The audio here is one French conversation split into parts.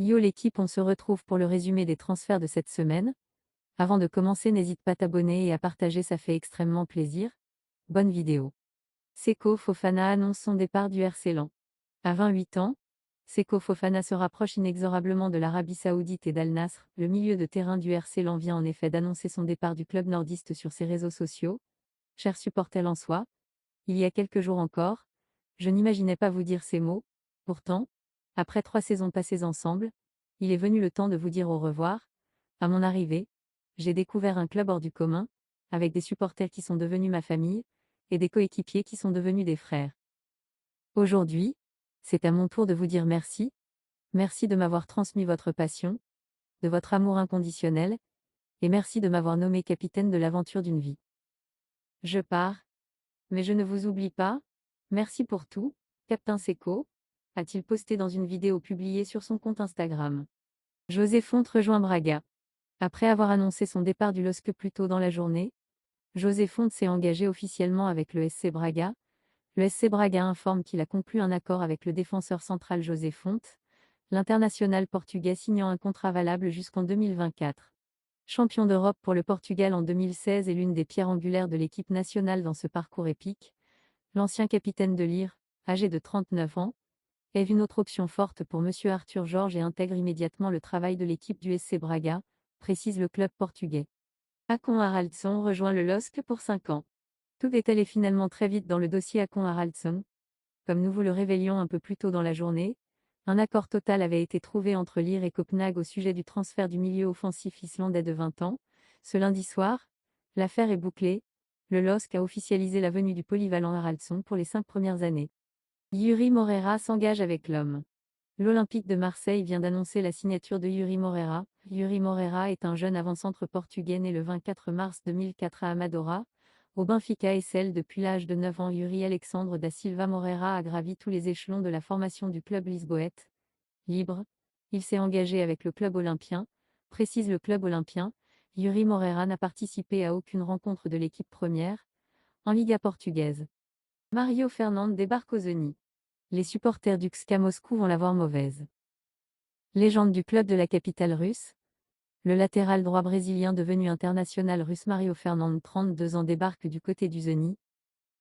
Yo l'équipe, on se retrouve pour le résumé des transferts de cette semaine. Avant de commencer, n'hésite pas à t'abonner et à partager, ça fait extrêmement plaisir. Bonne vidéo. Seko Fofana annonce son départ du RC Lens. À 28 ans, Seko Fofana se rapproche inexorablement de l'Arabie Saoudite et d'Al Nasr. Le milieu de terrain du RC Lens vient en effet d'annoncer son départ du club nordiste sur ses réseaux sociaux. Chers supporters lensois, il y a quelques jours encore, je n'imaginais pas vous dire ces mots. Pourtant, après 3 saisons passées ensemble, il est venu le temps de vous dire au revoir. À mon arrivée, j'ai découvert un club hors du commun, avec des supporters qui sont devenus ma famille, et des coéquipiers qui sont devenus des frères. Aujourd'hui, c'est à mon tour de vous dire merci. Merci de m'avoir transmis votre passion, de votre amour inconditionnel, et merci de m'avoir nommé capitaine de l'aventure d'une vie. Je pars, mais je ne vous oublie pas. Merci pour tout, Captain Seko, a-t-il posté dans une vidéo publiée sur son compte Instagram. José Fonte rejoint Braga. Après avoir annoncé son départ du LOSC plus tôt dans la journée, José Fonte s'est engagé officiellement avec le SC Braga. Le SC Braga informe qu'il a conclu un accord avec le défenseur central José Fonte, l'international portugais signant un contrat valable jusqu'en 2024. Champion d'Europe pour le Portugal en 2016 et l'une des pierres angulaires de l'équipe nationale dans ce parcours épique, l'ancien capitaine de Lille, âgé de 39 ans, est une autre option forte pour M. Arthur Jorge et intègre immédiatement le travail de l'équipe du SC Braga, précise le club portugais. Akon Haraldsson rejoint le LOSC pour 5 ans. Tout est allé finalement très vite dans le dossier Akon Haraldsson. Comme nous vous le révélions un peu plus tôt dans la journée, un accord total avait été trouvé entre Lille et Copenhague au sujet du transfert du milieu offensif islandais de 20 ans. Ce lundi soir, l'affaire est bouclée. Le LOSC a officialisé la venue du polyvalent Haraldsson pour les 5 premières années. Yuri Moreira s'engage avec l'homme. L'Olympique de Marseille vient d'annoncer la signature de Yuri Moreira. Yuri Moreira est un jeune avant-centre portugais né le 24 mars 2004 à Amadora, au Benfica SL. Depuis l'âge de 9 ans, Yuri Alexandre da Silva Moreira a gravi tous les échelons de la formation du club lisboète. Libre, il s'est engagé avec le club olympien, précise le club olympien. Yuri Moreira n'a participé à aucune rencontre de l'équipe première en Liga portugaise. Mario Fernandes débarque au Zénith. Les supporters du CSKA Moscou vont la voir mauvaise. Légende du club de la capitale russe, le latéral droit brésilien devenu international russe Mario Fernandes, 32 ans, débarque du côté du Zénith.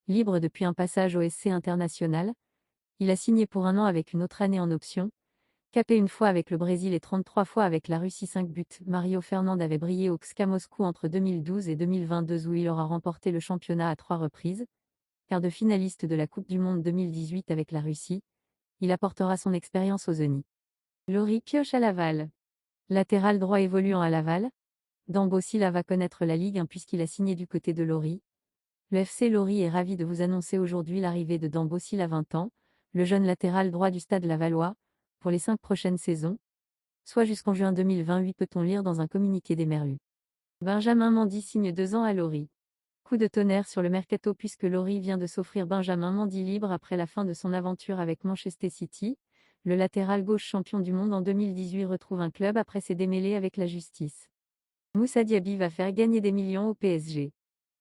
Libre depuis un passage au SC International, il a signé pour 1 an avec une autre année en option. Capé une fois avec le Brésil et 33 fois avec la Russie, 5 buts. Mario Fernandes avait brillé au CSKA Moscou entre 2012 et 2022 où il aura remporté le championnat à 3 reprises. Quart de finaliste de la Coupe du Monde 2018 avec la Russie, il apportera son expérience au Zénith. Lori pioche à Laval. Latéral droit évoluant à Laval, Dambo Silla va connaître la Ligue 1 puisqu'il a signé du côté de Lori. Le FC Lori est ravi de vous annoncer aujourd'hui l'arrivée de Dambo Silla, 20 ans, le jeune latéral droit du Stade Lavallois, pour les 5 prochaines saisons, soit jusqu'en juin 2028, peut-on lire dans un communiqué des Merlus. Benjamin Mendy signe 2 ans à Lori. Coup de tonnerre sur le mercato puisque Lori vient de s'offrir Benjamin Mendy libre après la fin de son aventure avec Manchester City. Le latéral gauche champion du monde en 2018 retrouve un club après ses démêlés avec la justice. Moussa Diaby va faire gagner des millions au PSG.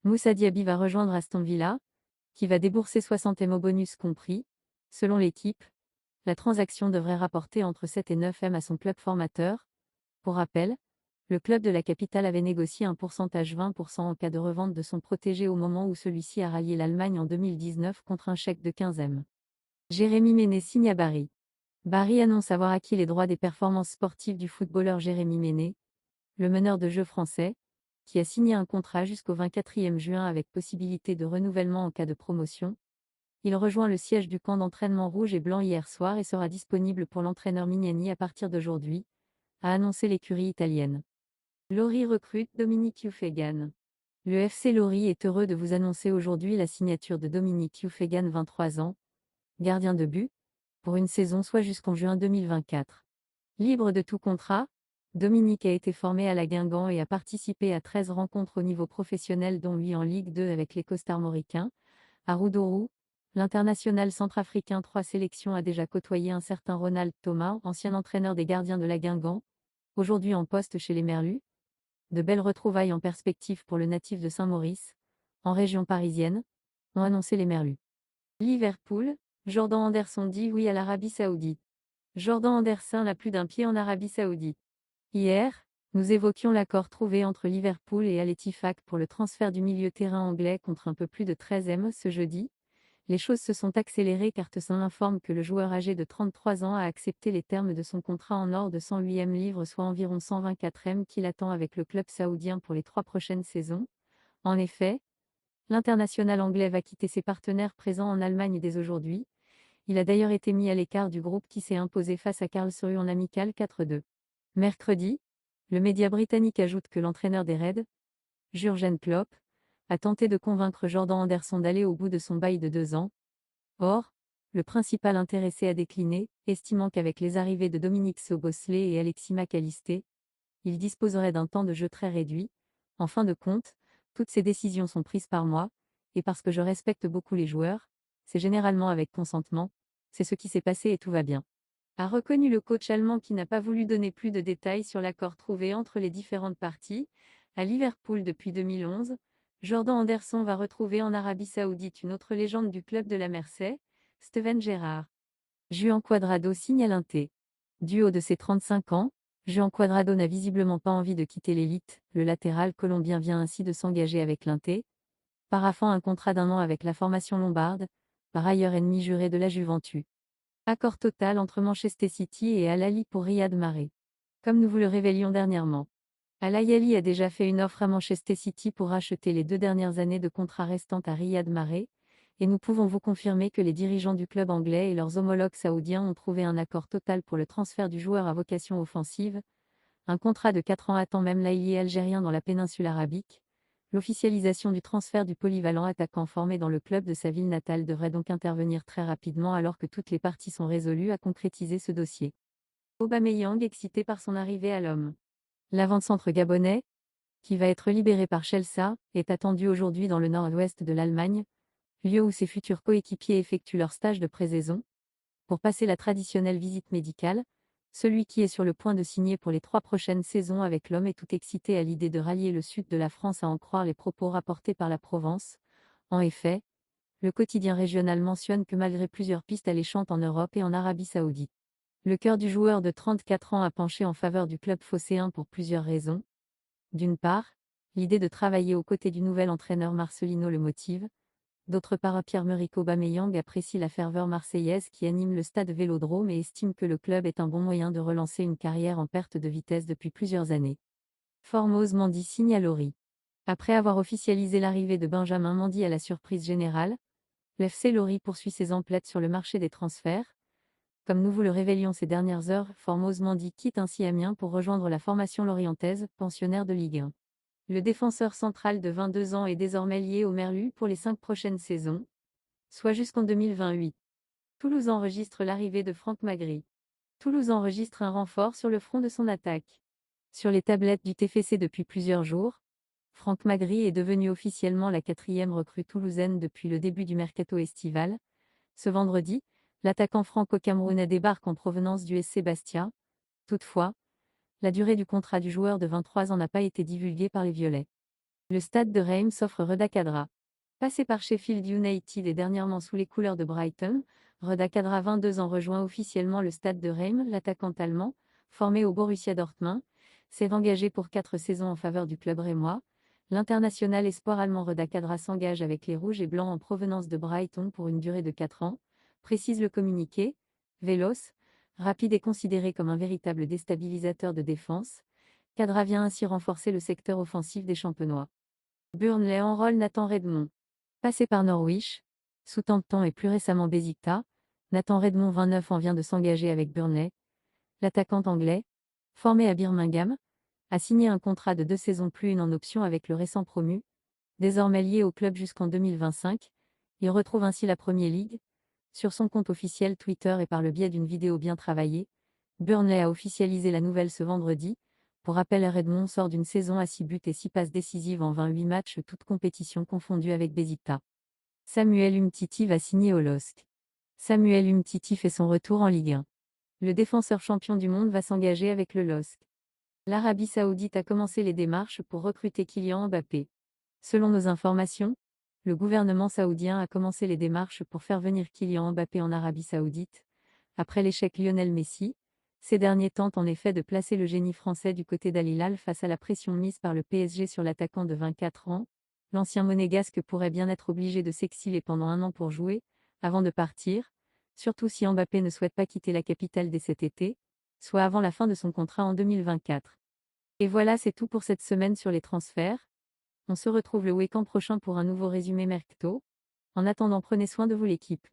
Moussa Diaby va rejoindre Aston Villa, qui va débourser 60 M au bonus compris. Selon l'équipe, la transaction devrait rapporter entre 7 et 9 M à son club formateur. Pour rappel, le club de la capitale avait négocié un pourcentage 20% en cas de revente de son protégé au moment où celui-ci a rallié l'Allemagne en 2019 contre un chèque de 15 M. Jérémy Méné signe à Bari. Bari annonce avoir acquis les droits des performances sportives du footballeur Jérémy Méné, le meneur de jeu français, qui a signé un contrat jusqu'au 24 juin avec possibilité de renouvellement en cas de promotion. Il rejoint le siège du camp d'entraînement rouge et blanc hier soir et sera disponible pour l'entraîneur Mignani à partir d'aujourd'hui, a annoncé l'écurie italienne. Lori recrute Dominique Youfegan. Le FC Lori est heureux de vous annoncer aujourd'hui la signature de Dominique Youfegan, 23 ans, gardien de but, pour une saison soit jusqu'en juin 2024. Libre de tout contrat, Dominique a été formé à la Guingamp et a participé à 13 rencontres au niveau professionnel dont 8 en Ligue 2 avec les Costarmoricains. À Roudourou, l'international centrafricain 3 sélections a déjà côtoyé un certain Ronald Thomas, ancien entraîneur des gardiens de la Guingamp, aujourd'hui en poste chez les Merlus. De belles retrouvailles en perspective pour le natif de Saint-Maurice, en région parisienne, ont annoncé les Merlus. Liverpool, Jordan Anderson dit oui à l'Arabie Saoudite. Jordan Anderson a plus d'un pied en Arabie Saoudite. Hier, nous évoquions l'accord trouvé entre Liverpool et Al Ettifaq pour le transfert du milieu terrain anglais contre un peu plus de 13 M ce jeudi. Les choses se sont accélérées car Tesson informe que le joueur âgé de 33 ans a accepté les termes de son contrat en or de 108 M livres, soit environ 124 M, qu'il attend avec le club saoudien pour les 3 prochaines saisons. En effet, l'international anglais va quitter ses partenaires présents en Allemagne dès aujourd'hui. Il a d'ailleurs été mis à l'écart du groupe qui s'est imposé face à Karlsruhe en amical 4-2. Mercredi, le média britannique ajoute que l'entraîneur des Reds, Jürgen Klopp, a tenté de convaincre Jordan Anderson d'aller au bout de son bail de 2 ans. Or, le principal intéressé a décliné, estimant qu'avec les arrivées de Dominic Szoboszlai et Alexis McAllister, il disposerait d'un temps de jeu très réduit. En fin de compte, toutes ces décisions sont prises par moi, et parce que je respecte beaucoup les joueurs, c'est généralement avec consentement, c'est ce qui s'est passé et tout va bien. A reconnu le coach allemand qui n'a pas voulu donner plus de détails sur l'accord trouvé entre les différentes parties. À Liverpool depuis 2011, Jordan Anderson va retrouver en Arabie Saoudite une autre légende du club de la Mersey, Steven Gerrard. Juan Cuadrado signe à l'Inter. Du haut de ses 35 ans, Juan Cuadrado n'a visiblement pas envie de quitter l'élite. Le latéral colombien vient ainsi de s'engager avec l'Inter, paraphant un contrat d'1 an avec la formation lombarde, par ailleurs ennemi juré de la Juventus. Accord total entre Manchester City et Al Ahly pour Riyad Mahrez. Comme nous vous le révélions dernièrement, Al Ahly a déjà fait une offre à Manchester City pour racheter les 2 dernières années de contrat restantes à Riyad Mahrez, et nous pouvons vous confirmer que les dirigeants du club anglais et leurs homologues saoudiens ont trouvé un accord total pour le transfert du joueur à vocation offensive. Un contrat de 4 ans attend même l'ailier algérien dans la péninsule arabique. L'officialisation du transfert du polyvalent attaquant formé dans le club de sa ville natale devrait donc intervenir très rapidement alors que toutes les parties sont résolues à concrétiser ce dossier. Aubameyang excité par son arrivée à l'homme. L'avant-centre gabonais, qui va être libéré par Chelsea, est attendu aujourd'hui dans le nord-ouest de l'Allemagne, lieu où ses futurs coéquipiers effectuent leur stage de pré-saison. Pour passer la traditionnelle visite médicale, celui qui est sur le point de signer pour les 3 prochaines saisons avec l'homme est tout excité à l'idée de rallier le sud de la France, à en croire les propos rapportés par la Provence. En effet, le quotidien régional mentionne que malgré plusieurs pistes alléchantes en Europe et en Arabie Saoudite, le cœur du joueur de 34 ans a penché en faveur du club phocéen pour plusieurs raisons. D'une part, l'idée de travailler aux côtés du nouvel entraîneur Marcelino le motive. D'autre part, Pierre-Emerick Aubameyang apprécie la ferveur marseillaise qui anime le stade Vélodrome et estime que le club est un bon moyen de relancer une carrière en perte de vitesse depuis plusieurs années. Formose Mendy signe à Lori. Après avoir officialisé l'arrivée de Benjamin Mendy à la surprise générale, l'FC Lori poursuit ses emplettes sur le marché des transferts. Comme nous vous le révélions ces dernières heures, Formose Mendy quitte ainsi Amiens pour rejoindre la formation lorientaise, pensionnaire de Ligue 1. Le défenseur central de 22 ans est désormais lié au Merlu pour les 5 prochaines saisons, soit jusqu'en 2028. Toulouse enregistre l'arrivée de Franck Magri. Toulouse enregistre un renfort sur le front de son attaque. Sur les tablettes du TFC depuis plusieurs jours, Franck Magri est devenu officiellement la 4e recrue toulousaine depuis le début du mercato estival. Ce vendredi, l'attaquant franco-camerounais débarque en provenance du SC Bastia. Toutefois, la durée du contrat du joueur de 23 ans n'a pas été divulguée par les Violets. Le stade de Reims s'offre Reda Kadra. Passé par Sheffield United et dernièrement sous les couleurs de Brighton, Reda Kadra, 22 ans, rejoint officiellement le stade de Reims. L'attaquant allemand, formé au Borussia Dortmund, s'est engagé pour 4 saisons en faveur du club rémois. L'international espoir allemand Reda Kadra s'engage avec les Rouges et Blancs en provenance de Brighton pour une durée de 4 ans, précise le communiqué. Véloce, rapide et considéré comme un véritable déstabilisateur de défense, Kadra vient ainsi renforcer le secteur offensif des Champenois. Burnley enrôle Nathan Redmond. Passé par Norwich, Southampton et plus récemment Besiktas, Nathan Redmond, 29 ans, vient de s'engager avec Burnley. L'attaquant anglais, formé à Birmingham, a signé un contrat de 2 saisons plus une en option avec le récent promu. Désormais lié au club jusqu'en 2025, il retrouve ainsi la Premier League. Sur son compte officiel Twitter et par le biais d'une vidéo bien travaillée, Burnley a officialisé la nouvelle ce vendredi. Pour rappel, Redmond sort d'une saison à 6 buts et 6 passes décisives en 28 matchs, toutes compétitions confondues avec Besiktas. Samuel Umtiti va signer au LOSC. Samuel Umtiti fait son retour en Ligue 1. Le défenseur champion du monde va s'engager avec le LOSC. L'Arabie Saoudite a commencé les démarches pour recruter Kylian Mbappé. Selon nos informations, le gouvernement saoudien a commencé les démarches pour faire venir Kylian Mbappé en Arabie Saoudite, Après l'échec Lionel Messi, ces derniers tentent en effet de placer le génie français du côté d'Al Hilal face à la pression mise par le PSG sur l'attaquant de 24 ans. L'ancien monégasque pourrait bien être obligé de s'exiler pendant un an pour jouer, avant de partir, surtout si Mbappé ne souhaite pas quitter la capitale dès cet été, soit avant la fin de son contrat en 2024. Et voilà, c'est tout pour cette semaine sur les transferts. On se retrouve le week-end prochain pour un nouveau résumé mercato. En attendant, prenez soin de vous l'équipe.